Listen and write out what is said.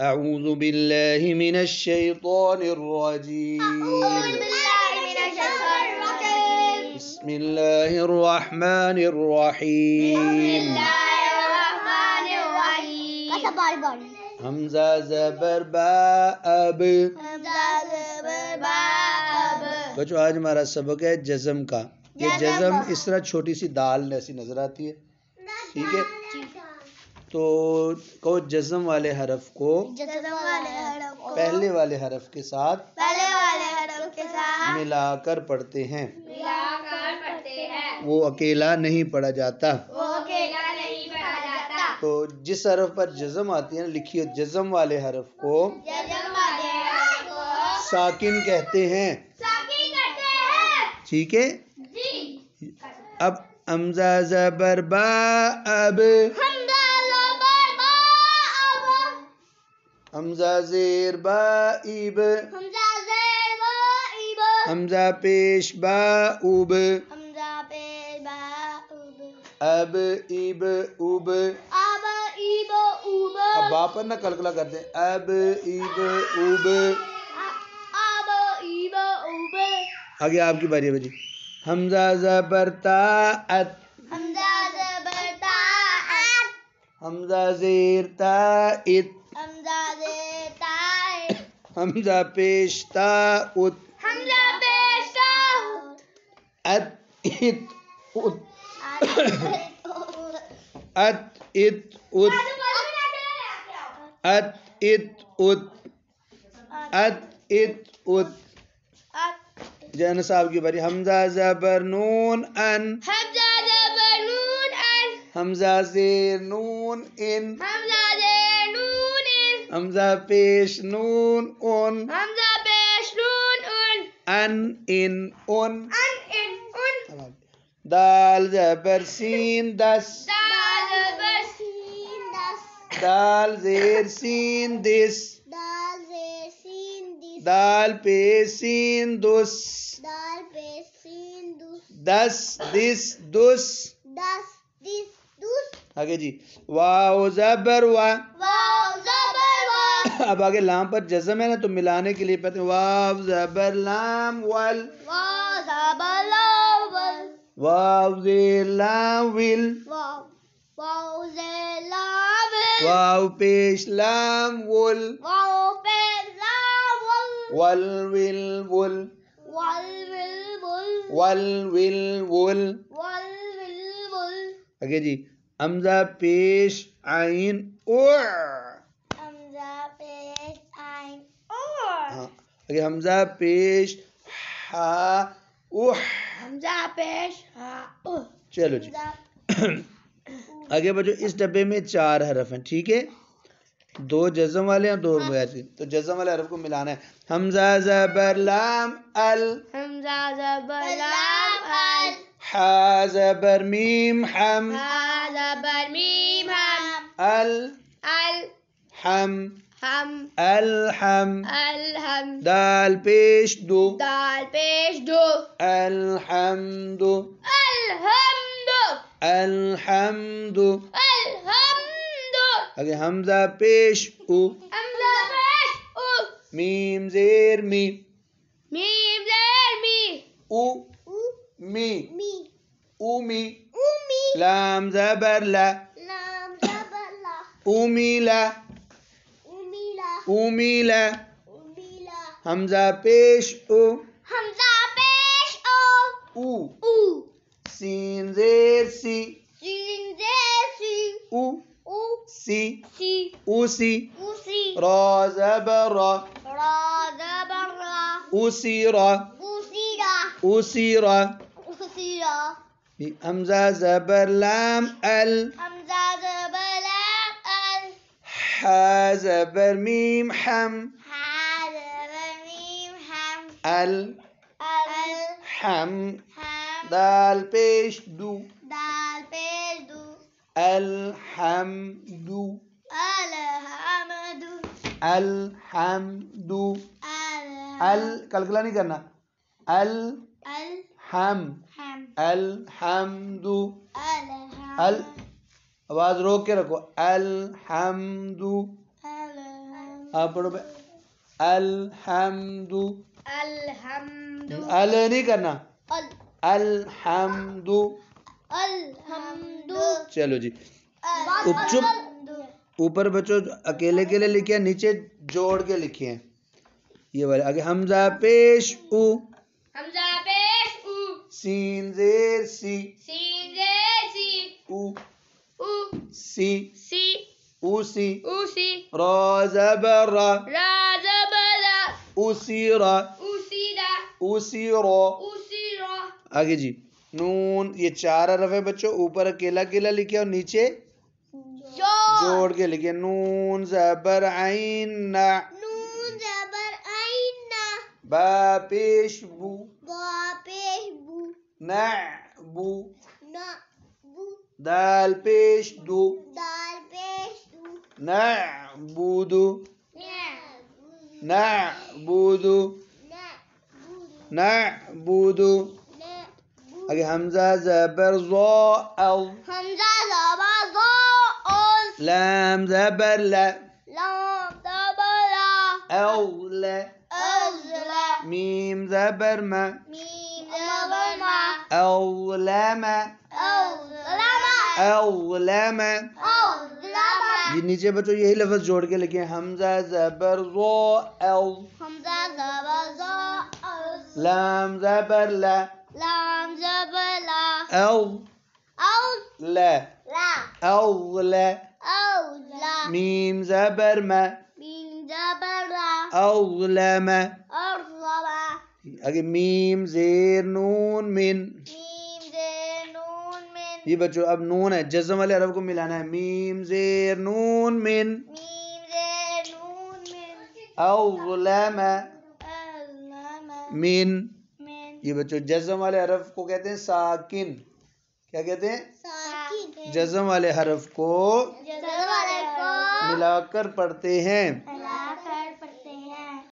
اعوذ باللہ من الشیطان الرجیم بسم اللہ الرحمن الرحیم حمزہ زبر با اب. بچو آج ہمارا سبق ہے جزم کا. یہ جزم اس طرح چھوٹی سی دال ایسی نظر آتی ہے, ٹھیک ہے. تو کہو جزم والے حرف کو پہلے والے حرف کے ساتھ ملا کر پڑھتے ہیں. وہ اکیلا نہیں پڑھا جاتا. تو جس حرف پر جزم آتی ہے لکھیے, جزم والے حرف کو ساکن کہتے ہیں, ٹھیک ہے. اب حمزہ زبر با اب, حمزہ زیر با ایب, حمزہ پیش با اوب, اب ایب اوب. اب با پر نہ کلکلا کرتے ہیں, اب ایب اوب. آگے آپ کی باری ہے بجی. حمزہ زبر تا ات, حمزہ زیر تا ات, حمزہ پیش تا ات, ات ات ات, ات ات ات, ات ات ات, ات ات ات. جانا صاحب کی باری. حمزہ زبر نون ان, حمزہ زیر نون ان, حمزہ پیش نون اون, ان ان اون. دال زبر سین دس, دال زیر سین دس, دال پیش سین دس, دس دس دس. آگے جی. واو زبر وا, اب آگے لام پر جزم ہے نا, تو ملانے کے لیے پڑھتے ہیں واو زبر لام ول, واو زیر لام ول, واو پیش لام ول, ول ول ول, ول ول ول. آگے جی. حمزہ پیش عین اوع, آگے حمزہ پیش ہا اوح. چلو جی آگے بچو. اس ڈبے میں 4 حرف ہیں, ٹھیک ہے. 2 جزم والے ہیں, 2 غیر. تو جزم والے حرف کو ملانا ہے. حمزہ زبر لام ال, حا زبر میم حم, ال حم, الحم. دال پیش دو, الحمد, الحمد. آگے حمزہ پیش او, میم زیر می, او می, اومی. لام زبر لا, اومیلا, اومیلا. حمزہ پیش او, او. سین زیر سی, او سی, اوسی. را زبر را, اوسیرا, اوسیرا. حمزہ زبر لام ال, حا زبر میم حم, ال حم. دال پیش دو, الحمد, الحمد. ال کلکلا نہیں کرنا, الحم, الحمد. ال آواز روک کے رکھو, الحمد. آپ پڑھو بھائی الحمد الحمد ال نہیں کرنا الحمد الحمد چلو جی چپ اوپر بچوں اکیلے کے لیے لکھے ہیں نیچے جوڑ کے لکھے ہیں یہ والے آگے حمزہ پیش او حمزہ پیش او سین زیر سی سین زیر سی او او سی سی اوسی اوسی را زبر را را زبر را اسیرا اسیرا اسیرا اسیرا آگے جی نون یہ 4 حرف ہے بچوں اوپر اکیلا اکیلا لکھے اور نیچے جوڑ کے لکھے نون زبر عین نا نون زبر عین نا با پیش بو با پیش بو نعبو نا بو دال پیش دو دال پیش دو نعبدو نعبد نعبدو نعبدو آگے حمزہ زبر ضا ال حمزہ زبر ضا ال لام زبر لا لام زبر لا اغلا ازلا میم زبر ما میم زبر ما اغلم اظلم اغلم اظلم یہ نیچے بچوں یہی لفظ جوڑ کے لکھیں حمزہ زبر ضا ال حمزہ زبر ضا ال لام زبر لا لام زبر لا اغ لا لا اغلا اولا میم زبر ما میم زبر لا اغلم اظلم آگے میم زیر نون من میم زیر نون من یہ بچوں اب نون ہے جزم والے حرف کو ملانا ہے میم زیر نون من میم زیر نون من اغلم اظلم من من یہ بچوں جزم والے حرف کو کہتے ہیں ساکن کیا کہتے ہیں ساکن جزم والے حرف کو جزم والے کو ملا کر پڑھتے ہیں